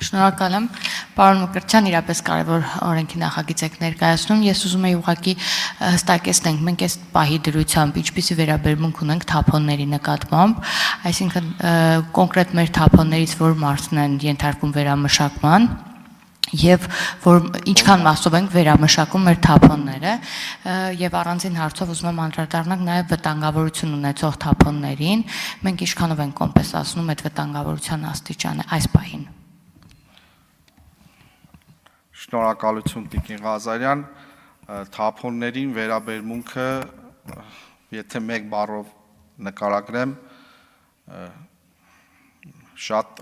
Շնորհակալ եմ, պարոն Մկրտչյան, իրապես կարևոր օրենքի նախագիծ եք ներկայացնում։ Ես ուզում եի ուղղակի հստակեցնենք, մենք այս պահի դրությամբ ինչպիսի վերաբերմունք ունենք թափոնների նկատմամբ, այսինքն կոնկրետ մեր թափոններից որ մասն են ենթարկվում վերամշակման, եւ որ ինչքան մասով ենք վերամշակում մեր թափոնները եւ առանձին հարցով ուզում եմ անդրադառնալ նաեւ վտանգավորություն ունեցող թափոններին, մենք ինչքանով ենք կոմպենսացնում այդ վտանգավորության աստիճանը այս պահին։ Շնորհակալություն Տիկին Ղազարյան, թափոններին վերաբերմունքը, եթե մեկ բառով նկարագրեմ, շատ,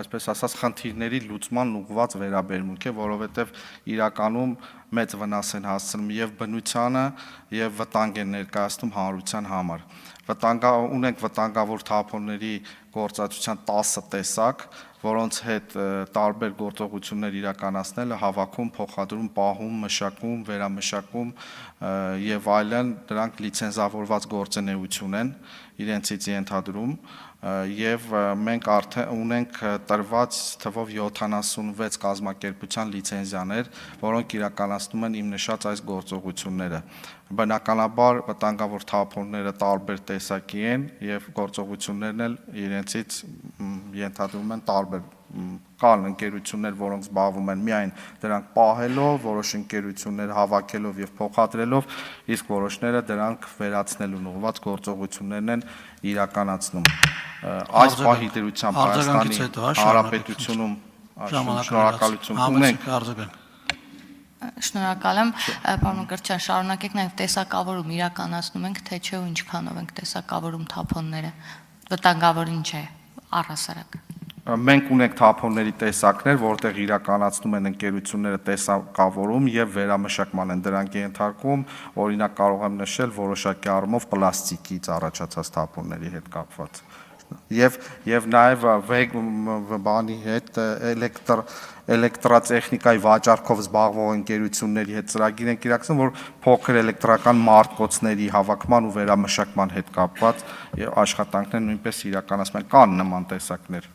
այսպես ասած, խնդիրների լուծման ուղղված վերաբերմունք է, որովհետև իրականում մեծ վնաս են հասցնում եւ բնությանը եւ վտանգ են ներկայացնում հանրության համար։ Ունենք վտանգավոր թափոնների գործածության 10 տեսակ, որոնց հետ տարբեր գործողություններ իրականացնելը հավաքում, փոխադրում, պահում, մշակում, վերամշակում եւ այլն, դրանք լիցենզավորված գործունեություն են, իրենցից ենթադրում եւ մենք արդեն ունենք տրված թվով 76 կազմակերպության լիցենզիաներ, որոնք իրականացնում են իմ նշած այս գործողությունները։ Բնականաբար վտանգավոր թափոնները տարբեր տեսակի են եւ գործողություններն էլ իրենցից ենթադրում են տարբեր կան ընկերություններ, որոնք զբաղվում են միայն դրանք պահելով, որոշ ընկերություններ հավաքելով եւ փոխադրելով, իսկ որոշները դրանք վերացնելուն ուղղված գործողություններն են իրականացնում։ Այս պահի դրությամբ Հայաստանի Հանրապետությունում շնորհակալություն ունենք։ Շնորհակալ եմ, պարոն Մկրտչյան, շարունակեք նաև տեսակավորում իրականացնում ենք, թե չէ ու ինչքանով ենք տեսակավորում թափոնները, վտանգավոր ինչ է առհասարակ։ Մենք ունենք թափոնների տեսակներ, որտեղ իրականացնում են ընկերությունները տեսակավորում եւ վերամշակման են դրանք ենթարկում, օրինակ կարող եմ նշել որոշակի առումով պլաստիկից առաջացած թափոնների հետ կապված։ Եվ նաև բանի հետ էլեկտրատեխնիկայի վաճառքով զբաղվող ընկերությունների հետ ծրագիր ենք իրականացնում, որ փոքր էլեկտրական մարտկոցների հավաքման ու վերամշակման հետ կապված աշխատանքներ նույնպես իրականացնում են, կան նման տեսակներ։